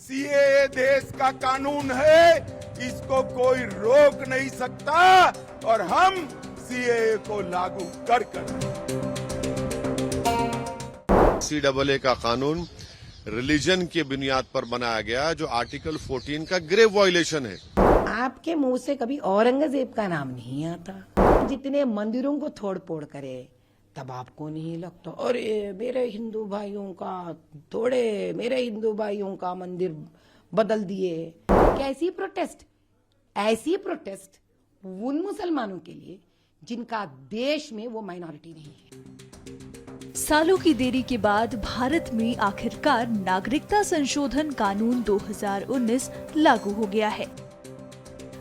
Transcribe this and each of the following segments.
CAA देश का कानून है, इसको कोई रोक नहीं सकता और हम सीएए को लागू कर सीएए का कानून रिलीजन की बुनियाद पर बनाया गया, जो आर्टिकल 14 का ग्रेव वायलेशन है। आपके मुंह से कभी औरंगजेब का नाम नहीं आता। जितने मंदिरों को तोड़ फोड़ करे तब आपको नहीं लगता अरे मेरे हिंदू भाइयों का तोड़े, मेरे हिंदू भाइयों का मंदिर बदल दिए। कैसी प्रोटेस्ट? ऐसी प्रोटेस्ट उन मुसलमानों के लिए जिनका देश में वो माइनॉरिटी नहीं है। सालों की देरी के बाद भारत में आखिरकार नागरिकता संशोधन कानून 2019 लागू हो गया है।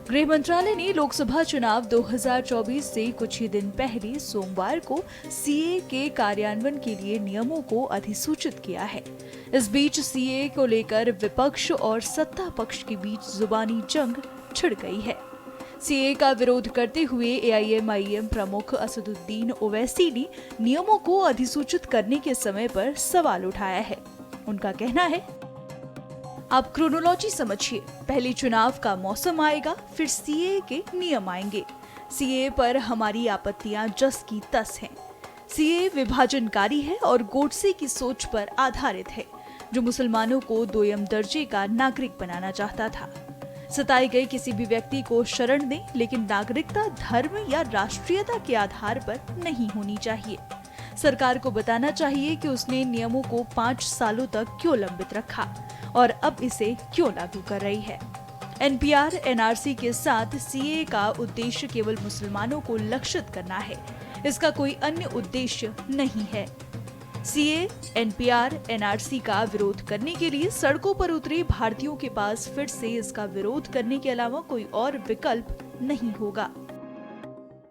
गृह मंत्रालय ने लोकसभा चुनाव 2024 से कुछ ही दिन पहले सोमवार को सीए के कार्यान्वयन के लिए नियमों को अधिसूचित किया है। इस बीच सीए को लेकर विपक्ष और सत्ता पक्ष के बीच जुबानी जंग छिड़ गई है। सीए का विरोध करते हुए एआईएमआईएम प्रमुख असदुद्दीन ओवैसी ने नियमों को अधिसूचित करने के समय पर सवाल उठाया है। उनका कहना है, आप क्रोनोलॉजी समझिए, पहले चुनाव का मौसम आएगा, फिर सीए के नियम आएंगे। सीए पर हमारी आपत्तियां जस की तस हैं। सीए विभाजनकारी है और गोडसे की सोच पर आधारित है, जो मुसलमानों को दोयम दर्जे का नागरिक बनाना चाहता था। सताए गए किसी भी व्यक्ति को शरण दें, लेकिन नागरिकता धर्म या राष्ट्रीयता के आधार पर नहीं होनी चाहिए। सरकार को बताना चाहिए कि उसने नियमों को 5 सालों तक क्यों लंबित रखा और अब इसे क्यों लागू कर रही है। एनपीआर एनआरसी के साथ सीए का उद्देश्य केवल मुसलमानों को लक्षित करना है, इसका कोई अन्य उद्देश्य नहीं है। सीए एनपीआर एनआरसी का विरोध करने के लिए सड़कों पर उतरे भारतीयों के पास फिर से इसका विरोध करने के अलावा कोई और विकल्प नहीं होगा।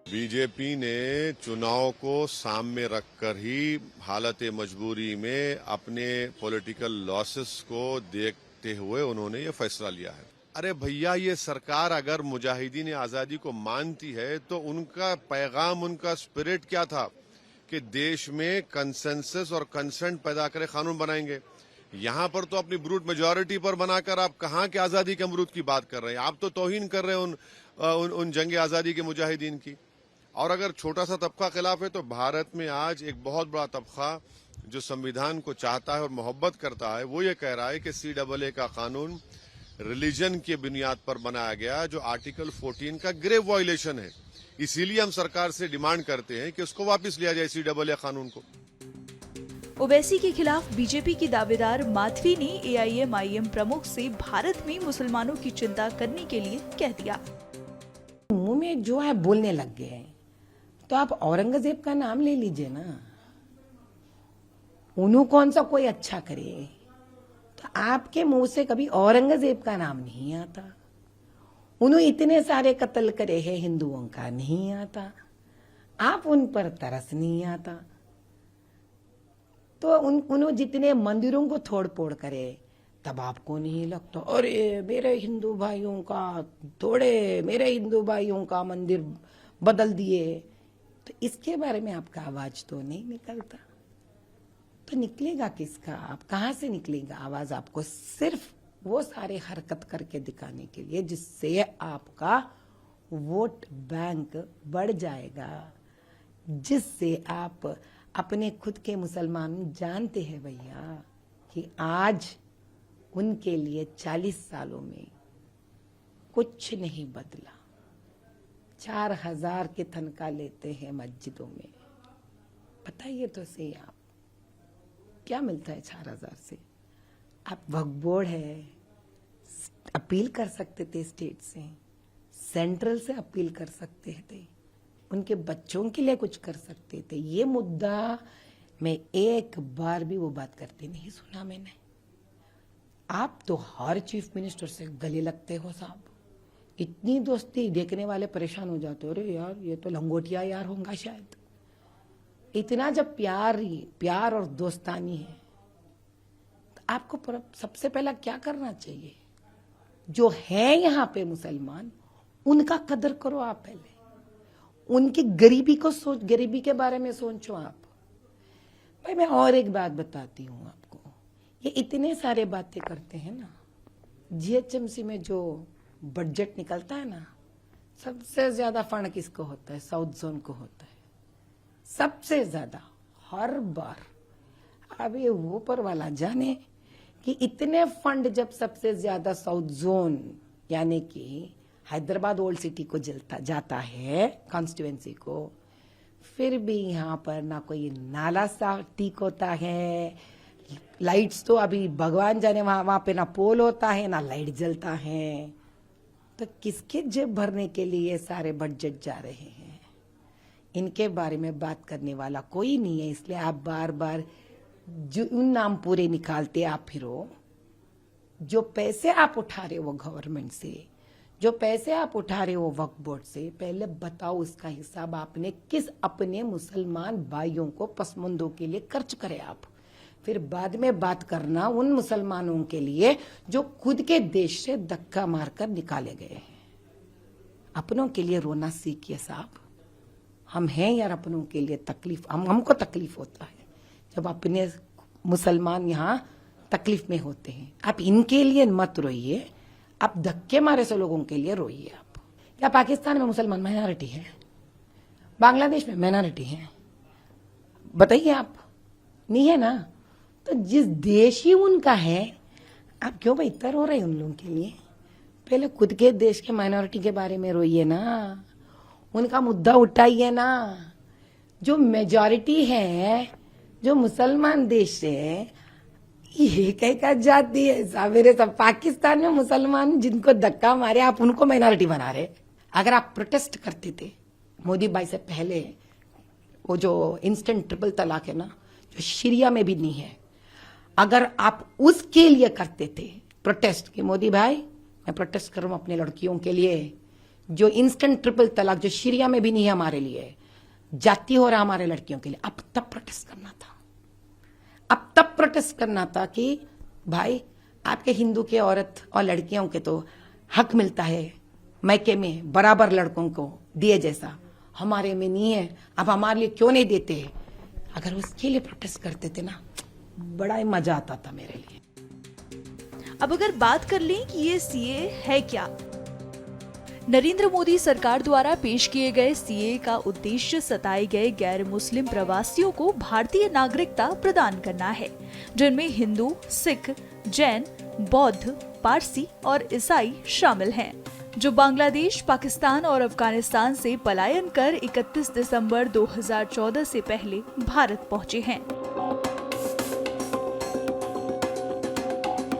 बीजेपी ने चुनाव को सामने रखकर ही हालत मजबूरी में अपने पॉलिटिकल लॉसेस को देखते हुए उन्होंने ये फैसला लिया है। अरे भैया, ये सरकार अगर मुजाहिदीन आजादी को मानती है तो उनका पैगाम, उनका स्पिरिट क्या था कि देश में कंसेंसस और कंसेंट पैदा करे कानून बनाएंगे। यहाँ पर तो अपनी ब्रूट मेजॉरिटी पर बनाकर आप कहाँ के आजादी के अमरूद की बात कर रहे हैं। आप तो तौहीन कर रहे हैं उन जंग आजादी के मुजाहिदीन की। और अगर छोटा सा तबका खिलाफ है तो भारत में आज एक बहुत बड़ा तबका जो संविधान को चाहता है और मोहब्बत करता है, वो ये कह रहा है कि सीएए का कानून रिलीजन की बुनियाद पर बनाया गया, जो आर्टिकल 14 का ग्रेव वायलेशन है। इसीलिए हम सरकार से डिमांड करते हैं कि उसको वापस लिया जाए सीएए कानून को। ओवैसी के खिलाफ बीजेपी की दावेदार माधवी ने एआईएमआईएम प्रमुख से भारत में मुसलमानों की चिंता करने के लिए कह दिया। मुंह में जो है बोलने लग गए हैं, तो आप औरंगजेब का नाम ले लीजिए ना। उन्हों कौन सा कोई अच्छा करे, तो आपके मुंह से कभी औरंगजेब का नाम नहीं आता। उन्होंने इतने सारे कत्ल करे हैं हिंदुओं का नहीं आता। आप उन पर तरस नहीं आता। तो उन्होंने जितने मंदिरों को तोड़ फोड़ करे तब आपको नहीं लगता अरे मेरे हिंदू भाइयों का तोड़े, मेरे हिंदू भाइयों का मंदिर बदल दिए। तो इसके बारे में आपका आवाज तो नहीं निकलता। तो निकलेगा किसका? आप कहां से निकलेगा आवाज? आपको सिर्फ वो सारे हरकत करके दिखाने के लिए जिससे आपका वोट बैंक बढ़ जाएगा, जिससे आप अपने खुद के मुसलमान जानते हैं भैया कि आज उनके लिए 40 सालों में कुछ नहीं बदला। 4000 के तनख्वाह लेते हैं मस्जिदों में। बताइए तो सही, आप क्या मिलता है 4000 से? आप वक्फ बोर्ड है, अपील कर सकते थे स्टेट से, सेंट्रल से अपील कर सकते थे, उनके बच्चों के लिए कुछ कर सकते थे। ये मुद्दा में एक बार भी वो बात करते नहीं सुना मैंने। आप तो हर चीफ मिनिस्टर से गले लगते हो साहब। इतनी दोस्ती देखने वाले परेशान हो जाते हो, अरे यार ये तो लंगोटिया यार होगा शायद। इतना जब प्यार और दोस्तानी है तो आपको सबसे पहला क्या करना चाहिए? जो है यहाँ पे मुसलमान, उनका कदर करो आप। पहले उनकी गरीबी के बारे में सोचो आप। भाई मैं और एक बात बताती हूँ आपको, ये इतने सारे बातें करते हैं ना, जीएचएमसी में जो बजट निकलता है ना, सबसे ज्यादा फंड किसको होता है? साउथ जोन को होता है, सबसे ज्यादा हर बार। अब ये ऊपर वाला जाने कि इतने फंड जब सबसे ज्यादा साउथ जोन यानी कि हैदराबाद ओल्ड सिटी को जाता है कॉन्स्टिट्यूएंसी को, फिर भी यहाँ पर ना कोई नाला साफ ठीक होता है, लाइट्स तो अभी भगवान जाने वहां पे ना पोल होता है ना लाइट जलता है। तो किसके जेब भरने के लिए सारे बजट जा रहे हैं? इनके बारे में बात करने वाला कोई नहीं है, इसलिए आप बार बार जो उन नाम पूरे निकालते आप फिरो। जो पैसे आप उठा रहे हो गवर्नमेंट से, जो पैसे आप उठा रहे हो वक्फ बोर्ड से, पहले बताओ उसका हिसाब आपने किस अपने मुसलमान भाइयों को पसमंदों के लिए खर्च करे आप। फिर बाद में बात करना उन मुसलमानों के लिए जो खुद के देश से धक्का मारकर निकाले गए हैं। अपनों के लिए रोना सीखिए साहब। हम हैं यार, अपनों के लिए तकलीफ, हमको तकलीफ होता है जब अपने मुसलमान यहाँ तकलीफ में होते हैं। आप इनके लिए मत रोइए, आप धक्के मारे से लोगों के लिए रोइए। आप क्या पाकिस्तान में मुसलमान माइनॉरिटी है? बांग्लादेश में माइनॉरिटी है? बताइए आप, नहीं है ना? तो जिस देश ही उनका है, आप क्यों भाई इतना रो रहे हैं उन लोगों के लिए? पहले खुद के देश के माइनॉरिटी के बारे में रोइए ना, उनका मुद्दा उठाइए ना। जो मेजॉरिटी है, जो मुसलमान देश है, ये कहीं का जाति है मेरे सब। पाकिस्तान में मुसलमान जिनको धक्का मारे आप उनको माइनॉरिटी बना रहे। अगर आप प्रोटेस्ट करते थे मोदी भाई से पहले, वो जो इंस्टेंट ट्रिपल तलाक है ना, जो शरिया में भी नहीं है, अगर आप उसके लिए करते थे प्रोटेस्ट कि मोदी भाई मैं प्रोटेस्ट कर रहा हूं अपने लड़कियों के लिए, जो इंस्टेंट ट्रिपल तलाक जो शरिया में भी नहीं है हमारे लिए, जाति हो रहा हमारे लड़कियों के लिए, अब तब प्रोटेस्ट करना था। अब तब प्रोटेस्ट करना था कि भाई आपके हिंदू के औरत और लड़कियों के तो हक मिलता है मैके में बराबर लड़कों को दिए जैसा, हमारे में नहीं है, अब हमारे लिए क्यों नहीं देते? अगर उसके लिए प्रोटेस्ट करते थे ना, बड़ा ही मजा आता था मेरे लिए। अब अगर बात कर लें कि ये सीए है क्या, नरेंद्र मोदी सरकार द्वारा पेश किए गए सीए का उद्देश्य सताए गए गैर मुस्लिम प्रवासियों को भारतीय नागरिकता प्रदान करना है, जिनमें हिंदू, सिख, जैन, बौद्ध, पारसी और ईसाई शामिल हैं, जो बांग्लादेश, पाकिस्तान और अफगानिस्तान से पलायन कर 31 दिसंबर 2014 से पहले भारत पहुंचे हैं।